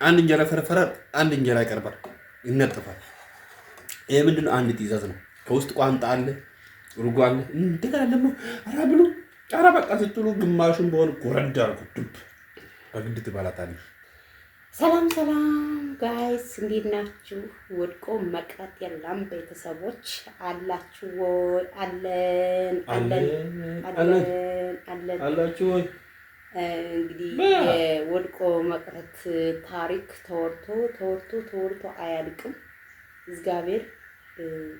አንድ እንጀራ ፈረፈረ፣ አንድ እንጀራ ይቀርባል፣ ይነጠፋል። ይሄ ምንድነው? አንድ ትእዛዝ ነው። ከውስጥ ቋንጣ አለ፣ ሩጓ አለ። እንደገና ደግሞ ኧረ ብሉ፣ ኧረ በቃ ስትሉ ግማሹን በሆነ ጎረድ አልኩ ዱብ በግድ ትበላታለህ። ሰላም ሰላም ጋይስ እንዴት ናችሁ? ወድቆ መቅረት የለም ቤተሰቦች አላችሁ ወይ? አለን አላችሁ ወይ? እንግዲህ የወድቆ መቅረት ታሪክ ተወርቶ አያልቅም። እግዚአብሔር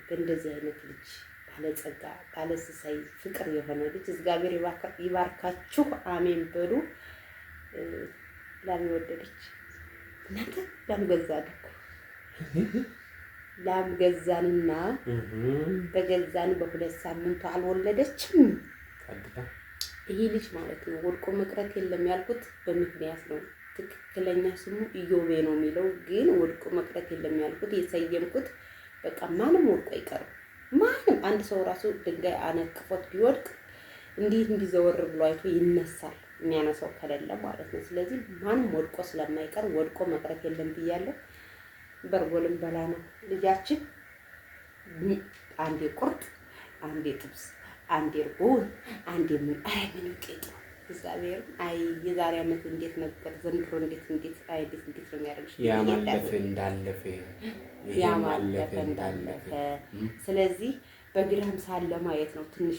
በእንደዚህ አይነት ልጅ ባለጸጋ ባለስሳይ ፍቅር የሆነ ልጅ እግዚአብሔር ይባርካችሁ። አሜን በሉ። ላም ወደደች እናንተ ላም ገዛን እኮ ላም ገዛንና በገዛን በሁለት ሳምንቱ አልወለደችም። ይሄ ልጅ ማለት ነው ወድቆ መቅረት የለም ያልኩት በምክንያት ነው። ትክክለኛ ስሙ ኢዮቤ ነው የሚለው፣ ግን ወድቆ መቅረት የለም ያልኩት የሰየምኩት በቃ ማንም ወድቆ አይቀርም። ማንም አንድ ሰው ራሱ ድንጋይ አነቅፎት ቢወድቅ እንዲዘወር ብሎ አይቶ ይነሳል፣ የሚያነሳው ከሌለ ማለት ነው። ስለዚህ ማንም ወድቆ ስለማይቀር ወድቆ መቅረት የለም ብያለሁ። በርጎልም በላ ነው ልጃችን። አንዴ ቁርጥ፣ አንዴ ጥብስ፣ አንዴ እርጎን፣ አንዴ ምን ውጤት ነው እግዚአብሔር። አይ የዛሬ ዓመት እንዴት ነበር ዘንድሮ እንዴት ነው የሚያደርግሽ? ያማለፈ እንዳለፈ። ስለዚህ በግራም ሳል ለማየት ነው ትንሽ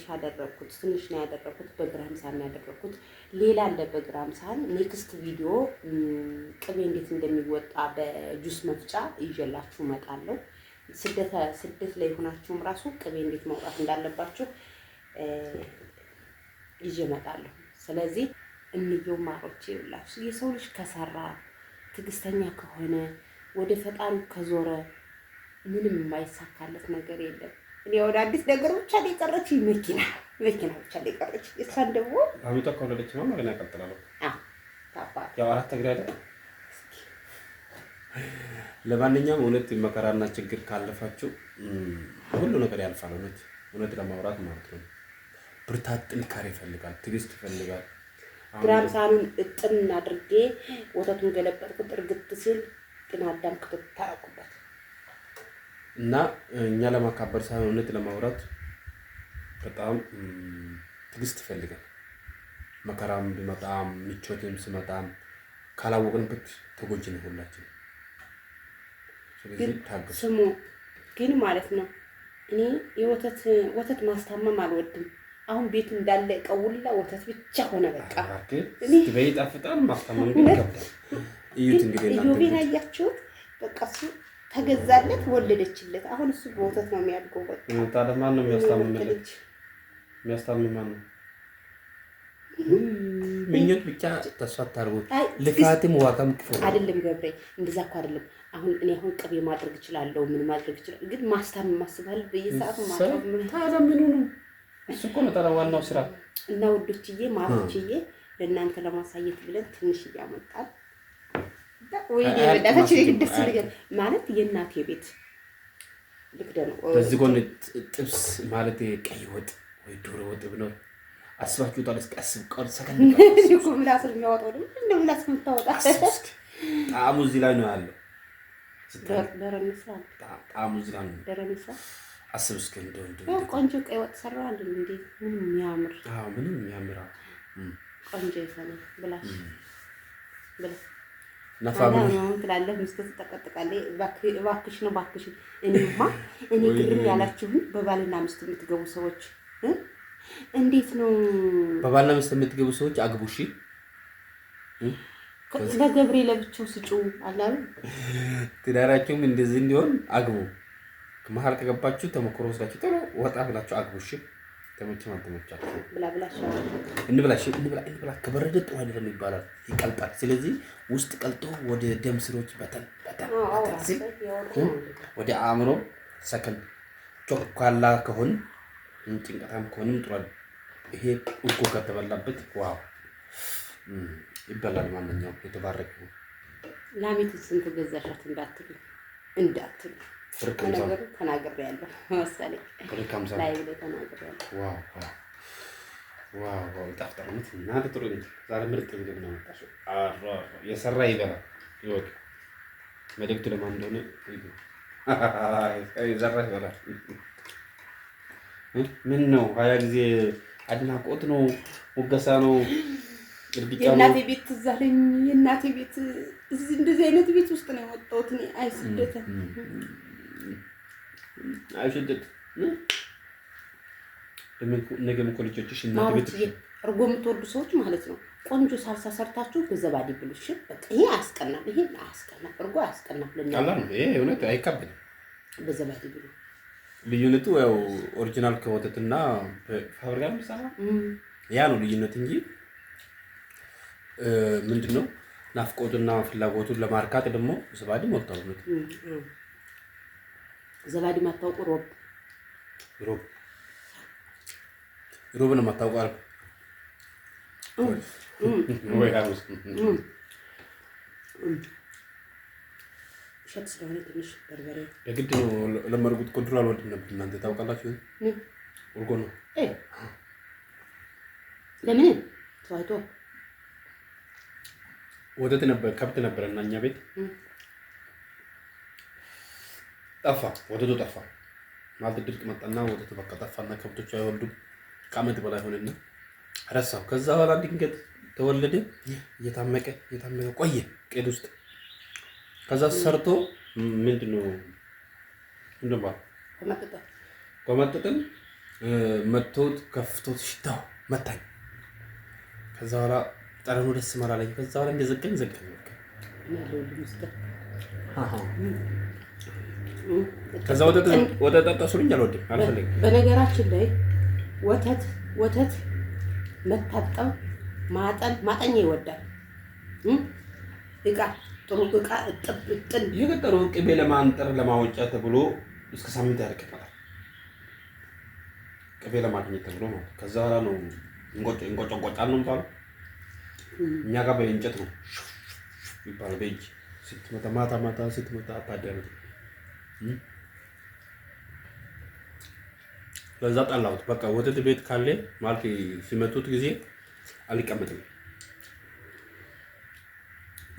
ነው ያደረኩት። በግራም ሳል ነው ያደረኩት። ሌላ አለ በግራም ሳል ኔክስት ቪዲዮ ቅቤ እንዴት እንደሚወጣ በጁስ መፍጫ ይዤላችሁ እመጣለሁ። ስደት ላይ ሆናችሁም ራሱ ቅቤ እንዴት መውጣት እንዳለባችሁ ይዤ እመጣለሁ። ስለዚህ እንየው ማሮቼ ይላችሁ የሰው ልጅ ከሰራ ትዕግስተኛ ከሆነ ወደ ፈጣሪው ከዞረ ምንም የማይሳካለት ነገር የለም። እኔ ወደ አዲስ ነገር ብቻ ላይ ቀረች መኪና ብቻ ላይ ቀረች። እሷን ደግሞ አሚቷ ከወለደች ነው ማለት ያቀጥላል። ታባ ያው አራት እግር አይደል? ለማንኛውም እውነት መከራና ችግር ካለፋችሁ ሁሉ ነገር ያልፋል። እውነት ለማውራት ማለት ነው። ብርታት፣ ጥንካሬ ይፈልጋል፣ ትዕግስት ይፈልጋል። ግራም ሳኑን እጥን አድርጌ ወተቱን ገለበጥኩት። እርግጥ ሲል ግን አዳም ክትት ታረኩበት እና እኛ ለማካበር ሳይሆን እውነት ለማውራት በጣም ትዕግስት ይፈልጋል። መከራም ቢመጣም ምቾትም ሲመጣም ካላወቅንበት ተጎጂ ነው ሁላችን። ስለዚህ ታገሱ። ስሙ ግን ማለት ነው እኔ ወተት ማስታመም አልወድም። አሁን ቤቱ እንዳለ ቀውላ ወተት ብቻ ሆነ። በቃ እኔ በይጣፍጣል ማስታመም ግን ይከብዳል። እዩት እንግዲህ ኢዮቤን አያችሁት? በቃ እሱ ተገዛለት፣ ወለደችለት። አሁን እሱ በወተት ነው የሚያድገው። በቃ ታዲያ ማን ነው የሚያስታምምለት? የሚያስታምም ማን ነው? ምኞት ብቻ ተስፋ አታርጉ። ልፋትም ዋጋም ክፉ አይደለም ገብሬ፣ እንደዛ እኮ አይደለም። አሁን ቅቤ ማድረግ እችላለሁ፣ ምን ማድረግ እችላለሁ፣ ግን ማስታመም ማስባል በየሰዓቱ ማስታመም ታዲያ ምን ነው? እሱ እኮ ነው ታዲያ ዋናው ስራ። እና ውዶችዬ ማሮችዬ ለእናንተ ለማሳየት ብለን ትንሽ እያመጣን ወይ የበዳታችን የግድስ ነገር ማለት የእናቴ ቤት ልክደ ነው። በዚህ ጎን ጥብስ ማለት ቀይ ወጥ ወይ ዶሮ ወጥ ብሎ አስባችሁታል? እስከ ቀር ሰከንድ እኮ ምላስ የሚያወጣው ደግሞ እንደ ምላስ የምታወጣ ጣዕሙ እዚህ ላይ ነው ያለው። ደረንሳ ጣዕሙ እዚህ ላይ ነው። ደረንሳ አስብ እስኪ እንደው ቆንጆ ቀይ ወጥ ሰራ አይደል እንዴ? ምን የሚያምር ምንም የሚያምር ቆንጆ ይፈነ ብላሽ ብላ ነፋብኝ ትላለህ። ሚስት ትጠቀጥቃለህ። እባክሽ እኔ ግርም ያላችሁን በባልና ሚስት የምትገቡ ሰዎች እንዴት ነው? በባልና ሚስት የምትገቡ ሰዎች አግቡ። እሺ ለገብሬ ለብቻው ስጩ አላሉ። ትዳራችሁም እንደዚህ እንዲሆን አግቡ። መሀል ከገባችሁ ተሞክሮ ወስዳችሁ ጥሩ ወጣ ብላችሁ አግቡ። እሺ ተመቻችሁ እንብላ። ከበረደ ጥሩ አይደለም ይባላል፣ ይቀልጣል። ስለዚህ ውስጥ ቀልጦ ወደ ደም ስሮች በተን ሲል ወደ አእምሮ ሰከን ጮካላ ከሆን ጭንቀታም ከሆንም ጥሩ አይደለም። ይሄ እኮ ከተበላበት ዋው ይበላል። ማንኛውም የተባረከ ላሚቱ ስንት ገዛሻት እንዳትሉ ነገሩ ተናግሬያለሁ መሰለኝ። ላይ ብለህ ተናግሬያለሁ። ዋው ጣፍጣነት እና ጥሩ ነው። ዛሬ ምርጥ ምግብ ነው የመጣሽው። የሰራ ይበላል ይወቅ መልእክቱ ለማን እንደሆነ ዘራሽ ይበላል። ምን ነው 20 ጊዜ አድናቆት ነው ሙገሳ ነው እርግጫ ነው። የእናቴ ቤት ትዝ አለኝ። የእናቴ ቤት እዚህ እንደዚህ አይነት ቤት ውስጥ ነው የወጣሁት እኔ። አይ ስደት ነገም እኮ ልጆችሽ እናቴ ቤት እርጎ የምትወዱ ሰዎች ማለት ነው ቆንጆ ሳልሳ ሰርታችሁ በዘባዴ ብሉሽ። በቃ ይሄ አያስቀናም፣ ይሄ አያስቀናም፣ እርጎ አያስቀናም። አላህ ነው ይሄ እውነት አይካበድም። በዘባዴ ብሉ። ልዩነቱ ያው ኦሪጂናል ከወተትና ፋብሪካ ምሳሌ ያ ነው ልዩነት እንጂ ምንድነው ናፍቆቱና ፍላጎቱን ለማርካት ደግሞ ዘባዴ ሞልቷል። እውነት ዘባዴ ማታውቁ ሮብ ነው ማታውቁ አልኩ ወይ አውስ ሸት ስለሆነ ትንሽ በርበሬ የግድ ነው ለመርጉት ኮንትሮል አልወድም ነበር። እናንተ ታውቃላችሁ እርጎ ነው ለምን ተዋይቶ ወተት ነበር ከብት ነበር እና እኛ ቤት ጠፋ፣ ወተቱ ጠፋ ማለት ድርቅ መጣና ወተቱ በቃ ጠፋና ከብቶቹ አይወልዱም። ከዓመት በላይ ሆነና ረሳው። ከዛ በኋላ ድንገት ተወለደ። እየታመቀ ቆየ ቄድ ውስጥ። ከዛ ሰርቶ ምንድነው እንደባ ቆመጠጠን መጥቶት ከፍቶት ሽታው መታኝ። ከዛ በኋላ ጠረኑ ደስ ማላለኝ። ከዛ በኋላ እንደዘገኝ በቃ ከዛ ወተት ጠጣሱልኝ አልወድም አልፈልግም። በነገራችን ላይ ወተት መታጠብ ማጠኛ ይወዳል። ጥሩ እቃ እጥን የገጠሩ ቅቤ ለማንጠር ለማወጫ ተብሎ እስከ ሳምንት ያርቀናል። ቅቤ ለማግኘት ተብሎ ማለት ከዛ በኋላ ነው እንቆጫ ነው የሚባለው። እኛ ጋር በእንጨት ነው የሚባለው። በእጅ ስትመታ ማታ ስትመታ አታዳምጥ። ለዛ ጣላሁት። በቃ ወተት ቤት ካለ ማለት ሲመቱት ጊዜ አልቀመጥም።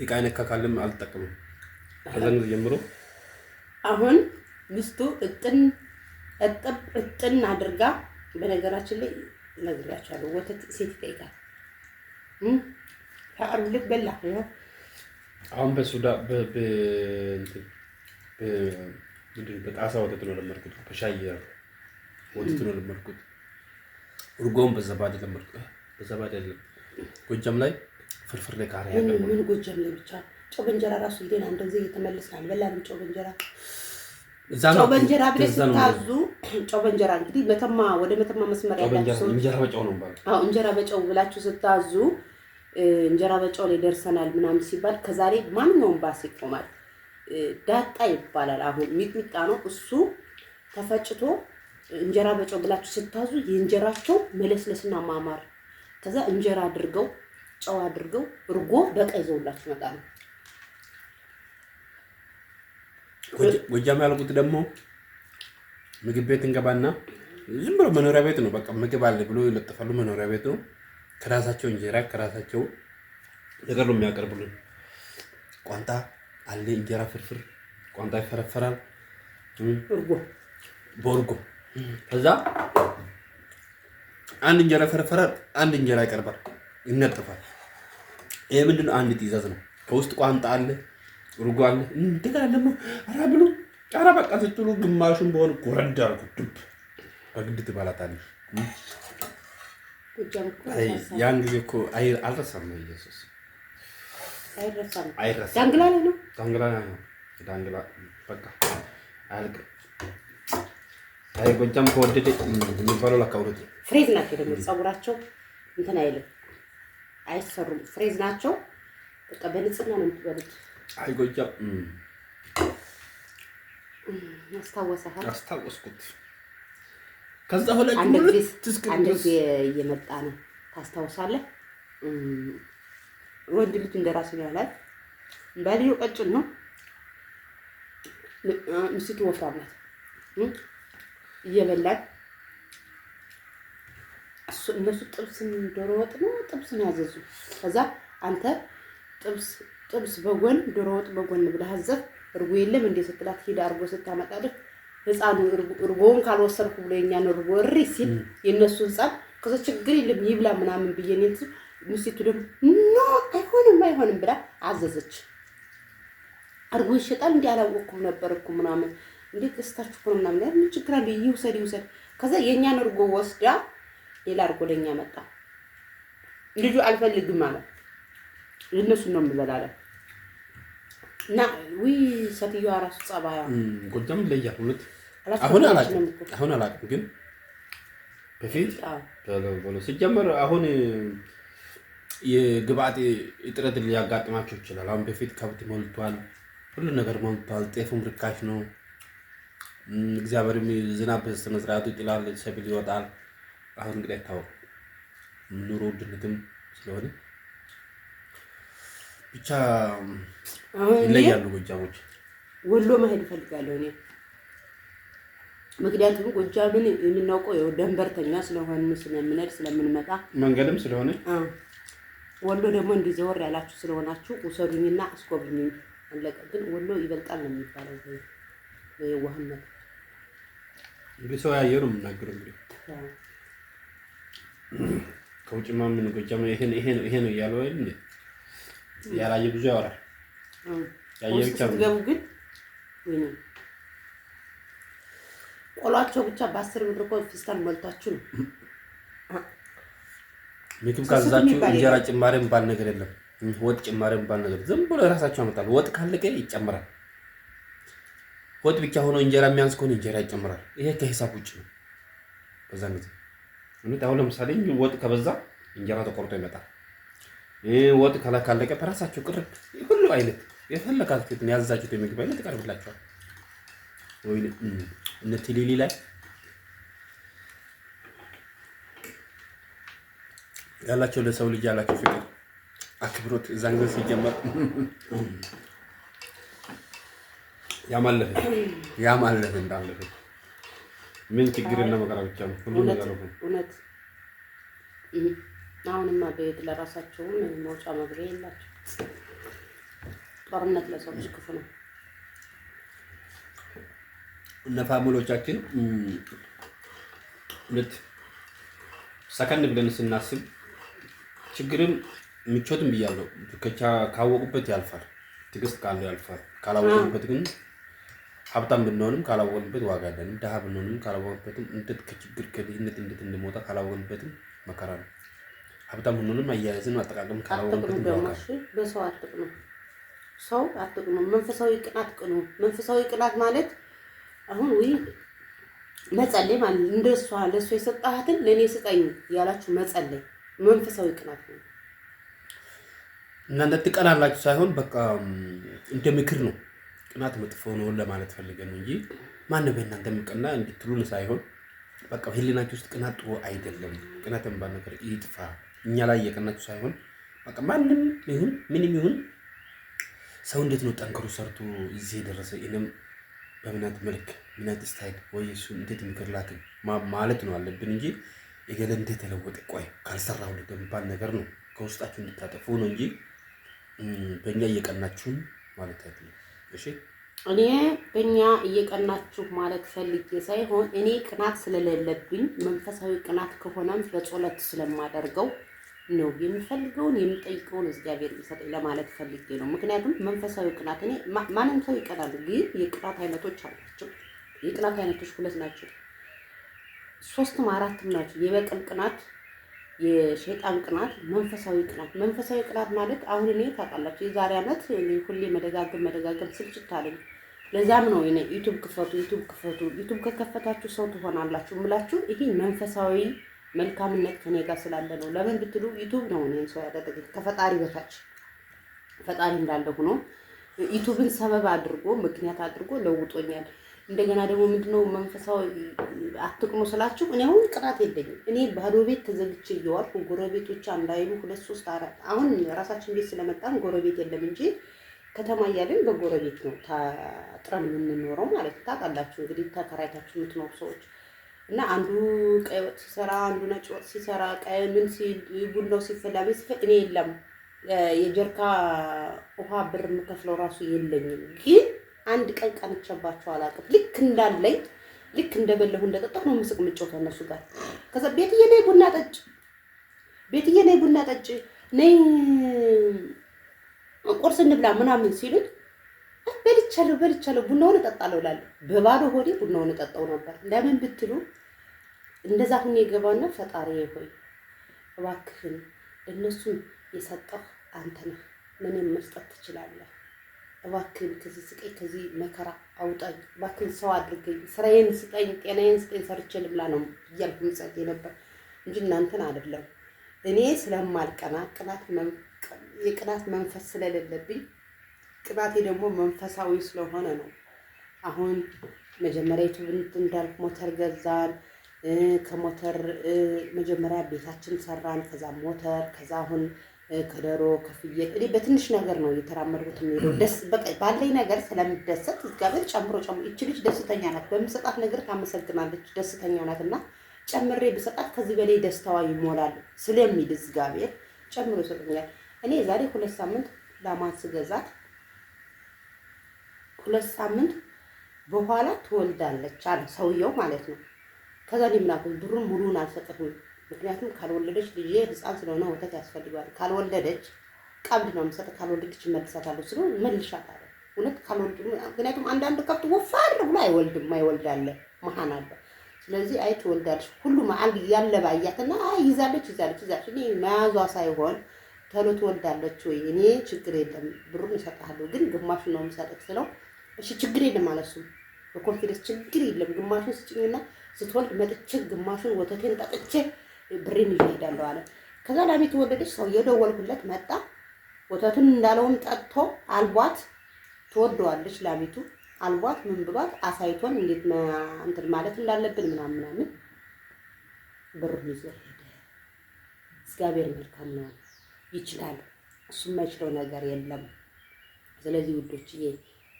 እቃ ነካ ካለም አልጠቀምም። ከዛን ጊዜ ጀምሮ አሁን ሚስቱ እጥን አድርጋ በነገራችን ላይ ነግራቻለሁ። ወተት ሴት ይጠይቃል። ታርልክ በላ አሁን በሱዳ በጣሳ ወተት ነው ለመርኩት። በሻይ ወተት ነው ለመርኩት። እርጎም በዘባዴ ለመርኩት። በዘባዴ አይደለም ጎጃም ላይ ፍርፍር ላይ ካሪያ ያለው ምን ጎጃም ላይ ብቻ ጨው በእንጀራ ራሱ ይደና እንደዚህ እየተመለስን አልበላንም። ጨው በእንጀራ ጨው በእንጀራ ብለሽ ስታዙ ጨው በእንጀራ እንግዲህ ወደ መተማ መስመር ያላችሁ እንጀራ በጨው ነው ባል። አዎ እንጀራ በጨው ብላችሁ ስታዙ እንጀራ በጨው ላይ ደርሰናል ምናምን ሲባል ከዛሬ ማንኛውም ባስ ይቆማል። ዳጣ ይባላል። አሁን ሚጥሚጣ ነው እሱ ተፈጭቶ እንጀራ በጨው ብላችሁ ስታዙ የእንጀራቸው መለስለስና ማማር ከዛ እንጀራ አድርገው ጨው አድርገው እርጎ በቀይ ይዘውላችሁ መጣ ነው። ጎጃም ያልኩት ደግሞ ምግብ ቤት እንገባና ዝም ብሎ መኖሪያ ቤት ነው። በቃ ምግብ አለ ብሎ ይለጥፋሉ። መኖሪያ ቤት ነው። ከራሳቸው እንጀራ ከራሳቸው ነገር ነው የሚያቀርቡልን። ቋንጣ አለ፣ እንጀራ ፍርፍር፣ ቋንጣ ይፈረፈራል በእርጎ። ከዛ አንድ እንጀራ ይፈረፈራል፣ አንድ እንጀራ ይቀርባል፣ ይነጥፋል። ይሄ ምንድነው? አንድ ትዕዛዝ ነው። ከውስጥ ቋንጣ አለ፣ እርጎ አለ። እንደገና ደግሞ ኧረ ብሉ ኧረ በቃ ስትሉ ግማሹን በሆነ ጎረድ አድርጉ ዱብ በግድ ትበላታለህ። ያን ጊዜ እኮ አልረሳም ነው ኢየሱስ አይረሳም። ዳንግላ ላይ ነው ዳንግላ በቃ አያልቅም። አይ ጎጃም ከወደደ የሚባለው ለካውሩት ፍሬዝ ናቸው ደግሞ ፀጉራቸው እንትን አይልም፣ አይሰሩም። ፍሬዝ ናቸው። በቃ በንጽህና ነው የምትበሉት። አይ ጎጃም አስታወስኩት። ከዛ ሁለት አንድ ጊዜ እየመጣ ነው ታስታውሳለህ? ወንድ ልጅ እንደራሱ ያላል። ባልየው ቀጭን ነው፣ ሚስቱ ወፍራም ናት። እየበላን እነሱ ጥብስን ዶሮ ወጥ ነው ጥብስን ያዘዙ። ከዛ አንተ ጥብስ በጎን ዶሮ ወጥ በጎን ብለህ አዘህ እርጎ የለም እንደ ስትላት ሂዳ እርጎ ስታመጣልህ ህፃኑ እርጎውን ካልወሰድኩ ብሎ የኛን እርጎ እሪ ሲል የእነሱ ህፃን ከዛ ችግር የለም ይብላ ምናምን ብዬ እኔ ምስቱ ደግሞ ኖ አይሆንም ብላ አዘዘች። እርጎ ይሸጣል እንዴ አላወቅኩም ነበር እኮ ምናምን እንዴ ገዝታችሁ እኮ ምናምን ምን ችግር አለ ይውሰድ። ከዛ የኛን እርጎ ወስዳ ሌላ እርጎ ለኛ መጣ። ልጁ አልፈልግም ማለት የእነሱን ነው የምበላለ እና ወይ ሰትየዋ ራሱ ጸባያ ጎጃም ለያት ሁለት አሁን አላውቅም ግን በፊት በሎ ሲጀመር አሁን የግብአት እጥረት ሊያጋጥማቸው ይችላል። አሁን በፊት ከብት ሞልቷል፣ ሁሉ ነገር ሞልቷል፣ ጤፉም ርካሽ ነው። እግዚአብሔርም ዝናብ በስነ ስርዓቱ ይጥላል፣ ሰብል ይወጣል። አሁን እንግዲህ አይታወቅም ኑሮ ውድነትም ስለሆነ ብቻ ይለያሉ ጎጃሞች። ወሎ መሄድ እፈልጋለሁ እኔ ምክንያቱም ጎጃምን የምናውቀው ያው ደንበርተኛ ስለሆነ ስለምንሄድ ስለምንመጣ መንገድም ስለሆነ ወሎ ደግሞ እንዲዘወር ያላችሁ ስለሆናችሁ ውሰዱኝና አስጎብኙኝ። አለቀ። ግን ወሎ ይበልጣል ነው የሚባለው በየዋህነት እንግዲህ ሰው ያየው ነው የምናገረው። እንግዲህ ከውጭማ ምን ጎጃም ይሄ ነው እያለው አይደል? ያላየ ብዙ ያወራል። ያየ ብቻ ነው ግን ወይኔ ቆላቸው ብቻ በ10 ብር እኮ ፊስታል ሞልታችሁ ነው። ምግብ ካዛችሁ እንጀራ ጭማሬም ባል ነገር የለም። ወጥ ጭማሬም ባል ነገር ዝም ብሎ ራሳቸው ያመጣሉ። ወጥ ካለቀ ይጨምራል። ወጥ ብቻ ሆኖ እንጀራ የሚያንስ ከሆነ እንጀራ ይጨምራል። ይሄ ከሂሳብ ውጭ ነው። በዛን ጊዜ አሁን ለምሳሌ ወጥ ከበዛ እንጀራ ተቆርጦ ይመጣል። ወጥ ካለቀ በራሳቸው ቅርብ ሁሉ አይነት የፈለጋችሁትን ያዛችሁት የምግብ አይነት ይቀርብላችኋል። ወይ እነ ቴሌሊ ላይ ያላቸው ለሰው ልጅ ያላቸው ፍቅር አክብሮት እዛን ጊዜ ሲጀመር ያማለፈ እንዳለፈ ምን ችግር እና መከራ ብቻ ነው ሁሉ ነገር ነው። እውነት አሁንማ ቤት ለራሳቸው መውጫ መግቢያ የላቸው። ጦርነት ለሰው ልጅ ክፉ ነው። እነ ፋሚሊዎቻችን ሁለት ሰከንድ ብለን ስናስብ ችግርም ምቾትም ብያለሁ ካወቁበት ያልፋል። ትዕግስት ካለው ያልፋል። ካላወቁበት ግን ሀብታም ብንሆንም ካላወቅንበት ዋጋ የለንም። ደሃ ብንሆንም ካላወቅንበትም እንዴት ከችግር ከድህነት እንዴት እንደሞታ ካላወቅንበትም መከራ ነው። ሀብታም ብንሆንም አያያዝን አጠቃቀም ካላወቅንበትም ዋጋ ነው። በሰው አትቅኑ፣ ሰው አትቅኑ። መንፈሳዊ ቅናት ቅኑ። መንፈሳዊ ቅናት ማለት አሁን ወይ መጸለይ ማለት እንደሷ ለሷ የሰጣሃትን ለኔ ስጠኝ ያላችሁ መጸለይ መንፈሳዊ ቅናት ነው። እናንተ ትቀናላችሁ ሳይሆን በቃ እንደ ምክር ነው። ቅናት መጥፎ ነው ለማለት ፈልገን ነው እንጂ ማን በእናንተ ምቀና እንድትሉን ሳይሆን በቃ ህሊናችሁ ውስጥ ቅናት ጥሩ አይደለም። ቅናት የሚባል ነገር ይጥፋ። እኛ ላይ የቀናችሁ ሳይሆን በቃ ማንም ይሁን ምንም ይሁን ሰው እንዴት ነው ጠንክሮ ሰርቶ እዚህ የደረሰ እኔም በምናት መልክ ምናት ስታይል ወይ እሱ እንዴት ምክርላት ማለት ነው አለብን እንጂ የገለ እንዴት ተለወጠ ቆይ ካልሰራው ለሚባል ነገር ነው ከውስጣችሁ እንድታጠፉ ነው እንጂ በእኛ እየቀናችሁን ማለት አይደለም። እሺ እኔ በእኛ እየቀናችሁ ማለት ፈልጌ ሳይሆን እኔ ቅናት ስለሌለብኝ መንፈሳዊ ቅናት ከሆነም በጸሎት ስለማደርገው ነው የምፈልገውን የምጠይቀውን እግዚአብሔር ይሰጠኝ ለማለት ፈልጌ ነው። ምክንያቱም መንፈሳዊ ቅናት እኔ ማንም ሰው ይቀናል፣ ግን የቅናት አይነቶች አሏቸው። የቅናት አይነቶች ሁለት ናቸው፣ ሶስትም አራትም ናቸው። የበቀል ቅናት፣ የሸይጣን ቅናት፣ መንፈሳዊ ቅናት። መንፈሳዊ ቅናት ማለት አሁን እኔ ታውቃላችሁ የዛሬ ዓመት ሁሌ መደጋገም ስልችት አለኝ። ለዛም ነው እኔ ዩቲዩብ ክፈቱ ከከፈታችሁ ሰው ትሆናላችሁ እምላችሁ። ይሄ መንፈሳዊ መልካምነት ከኔ ጋር ስላለ ነው። ለምን ብትሉ ዩቲዩብ ነው እኔን ሰው ያደረገኝ ከፈጣሪ በታች። ፈጣሪ እንዳለ ሆኖ ዩቲዩብን ሰበብ አድርጎ ምክንያት አድርጎ ለውጦኛል። እንደገና ደግሞ ምንድነው መንፈሳዊ አትቅኑ ስላችሁ እኔ አሁን ቅናት የለኝም። እኔ ባዶ ቤት ተዘግቼ እየዋልኩ ጎረቤቶች አንዳይሉ 2 3 4 አሁን ራሳችን ቤት ስለመጣን ጎረቤት የለም እንጂ ከተማ እያለን በጎረቤት ነው ታጥረን የምንኖረው ማለት ታውቃላችሁ። እንግዲህ ተከራይታችሁ የምትኖሩ ሰዎች እና አንዱ ቀይ ወጥ ሲሰራ አንዱ ነጭ ወጥ ሲሰራ ቀይ ምን ሲል ቡናው ሲፈላ እኔ የለም የጀርካ ውሃ ብር የምከፍለው ራሱ የለኝም። ግን አንድ ቀን ቀንቼባቸው አላውቅም። ልክ እንዳለኝ ልክ እንደበለሁ እንደጠጣሁ ነው ምስቅ ምጮት እነሱ ጋር። ከዛ ቤትዬ ነይ ቡና ጠጭ፣ ቤትዬ ነይ ቡና ጠጭ፣ ነይ ቁርስ እንብላ ምናምን ሲሉኝ በልቻለሁ ቡናውን እጠጣለሁ እላለሁ። በባዶ ሆዴ ቡናውን እጠጣው ነበር። ለምን ብትሉ እንደዛ ሁኜ የገባና ፈጣሪዬ ሆይ እባክህን እነሱን የሰጠህ አንተ ነህ፣ ምንም መስጠት ትችላለህ። እባክህን ከዚህ ስቃይ ከዚህ መከራ አውጣኝ፣ እባክህን ሰው አድርገኝ፣ ስራዬን ስጠኝ፣ ጤናዬን ስጠኝ፣ ሰርቼ ልብላ ነው እያልኩ ምጸልይ ነበር እንጂ እናንተን አይደለም። እኔ ስለማልቀና የቅናት መንፈስ ስለሌለብኝ ቅናቴ ደግሞ መንፈሳዊ ስለሆነ ነው። አሁን መጀመሪያ ዩቱብ እንዳልኩ ሞተር ገዛን። ከሞተር መጀመሪያ ቤታችን ሰራን፣ ከዛ ሞተር፣ ከዛ አሁን ከዶሮ ከፍየል እኔ በትንሽ ነገር ነው እየተራመድኩት የሚሄደው። ደስ በቃ ባለኝ ነገር ስለምደሰት እግዚአብሔር ጨምሮ እቺ ልጅ ደስተኛ ናት፣ በምሰጣት ነገር ታመሰግናለች፣ ደስተኛ ናት እና ጨምሬ ብሰጣት ከዚህ በላይ ደስታዋ ይሞላል ስለሚል እግዚአብሔር ጨምሮ ይሰጠኛል። እኔ ዛሬ 2 ሳምንት ላማን ስገዛት 2 ሳምንት በኋላ ትወልዳለች አለ ሰውየው ማለት ነው። ከዛ እኔ ምን አልኩኝ፣ ብሩን ሙሉውን አልሰጠሁም። ምክንያቱም ካልወለደች ልጄ ሕፃን ስለሆነ ወተት ያስፈልገዋል። ካልወለደች ቀብድ ነው የምሰጠው፣ ካልወለደች እመልሳታለሁ ስለ መልሻታለሁ። እውነት ካልወለደች ምክንያቱም አንዳንድ ከብት ወፋር ብሎ አይወልድም፣ አይወልዳለ መሀን አለ። ስለዚህ አይ ትወልዳለች ሁሉም አንድ ያለባ አያትና አይ ይዛለች። እኔ መያዟ ሳይሆን ተሎ ትወልዳለች ወይ እኔ ችግር የለም ብሩን እሰጥሃለሁ፣ ግን ግማሹን ነው የምሰጥህ ስለው እሺ ችግር የለም ማለት ነው። በኮንፊደንስ ችግር የለም ግማሹን ስጭኝና ስትወልድ መጥቼ ግማሹን ወተቴን ጠጥቼ ብሬን ይዤ እሄዳለሁ አለ። ከዛ ላሚቱ ወለደች። ሰውዬው ደወልኩለት መጣ። ወተቱን እንዳለውም ጠጥቶ አልቧት ትወደዋለች ላሚቱ። አልቧት ምን ብሏት አሳይቶን እንዴት እንትን ማለት እንዳለብን ምናምን ብሩን ይዞ ሄደ። እግዚአብሔር መልካም ነው፣ ይችላል። እሱ የማይችለው ነገር የለም። ስለዚህ ውዶችዬ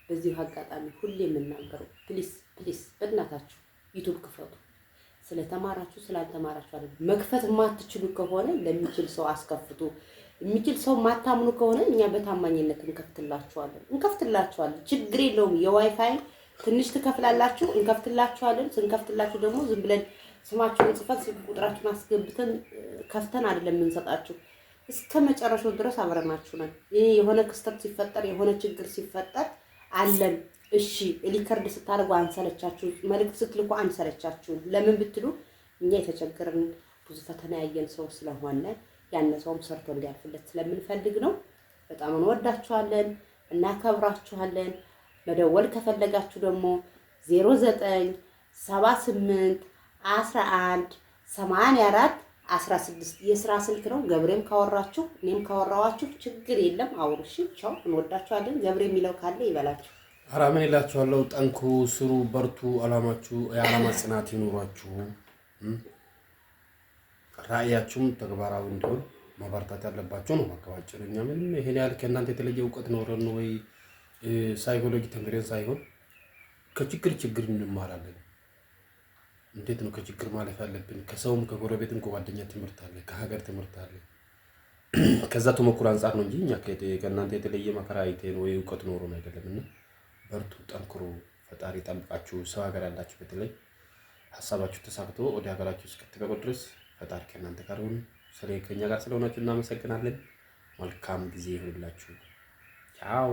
በዚሁ አጋጣሚ ሁሌ የምናገረው ፕሊስ በእናታችሁ ዩቱብ ክፈቱ። ስለተማራችሁ ስላልተማራችሁ አይደል። መክፈት የማትችሉ ከሆነ ለሚችል ሰው አስከፍቱ። የሚችል ሰው ማታምኑ ከሆነ እኛ በታማኝነት እንከፍትላችኋለን። ችግር የለውም። የዋይፋይ ትንሽ ትከፍላላችሁ፣ እንከፍትላችኋለን። ስንከፍትላችሁ ደግሞ ዝም ብለን ስማችሁን ጽፈን ስልክ ቁጥራችሁን አስገብተን ከፍተን አይደለም የምንሰጣችሁ። እስከ መጨረሻው ድረስ አብረናችሁ ነን። ይሄ የሆነ ክስተት ሲፈጠር የሆነ ችግር ሲፈጠር አለን። እሺ ሪከርድ ስታደርጉ አንሰለቻችሁ፣ መልዕክት ስትልኩ አንሰለቻችሁ። ለምን ብትሉ እኛ የተቸገርን ብዙ ፈተና ያየን ሰው ስለሆነ ያነሰውም ሰርቶ እንዲያልፍለት ስለምንፈልግ ነው። በጣም እንወዳችኋለን፣ እናከብራችኋለን። መደወል ከፈለጋችሁ ደግሞ 0978 11 84 16 የስራ ስልክ ነው። ገብሬም ካወራችሁ እኔም ካወራዋችሁ ችግር የለም፣ አውሩ። እሺ ቻው፣ እንወዳችኋለን። ገብሬ የሚለው ካለ ይበላችሁ። ኧረ ምን እላችኋለሁ፣ ጠንክሩ፣ ስሩ፣ በርቱ። አላማችሁ የዓላማ ጽናት ይኑራችሁ። ራእያችሁም ተግባራዊ እንዲሆን ማበርታት ያለባችሁ ነው። አካባቢያችን እኛ ምንም ይሄን ያህል ከእናንተ የተለየ እውቀት ኖረን ወይ ሳይኮሎጂ ተምረን ሳይሆን ከችግር እንማራለን። እንዴት ነው ከችግር ማለፍ ያለብን? ከሰውም ከጎረቤትም ከጓደኛ ትምህርት አለ፣ ከሀገር ትምህርት አለ። ከዛ ተሞክሮ አንጻር ነው እንጂ እኛ ከእናንተ የተለየ መከራ አይተን ወይ እውቀት ኖሮን አይደለምና በርቱ፣ ጠንክሩ። ፈጣሪ ጠብቃችሁ። ሰው ሀገር ያላችሁ በተለይ ሀሳባችሁ ተሳክቶ ወደ ሀገራችሁ እስክትገቡ ድረስ ፈጣሪ ከእናንተ ጋር ይሁን። ከኛ ጋር ስለሆናችሁ እናመሰግናለን። መልካም ጊዜ ይሁንላችሁ። ቻው።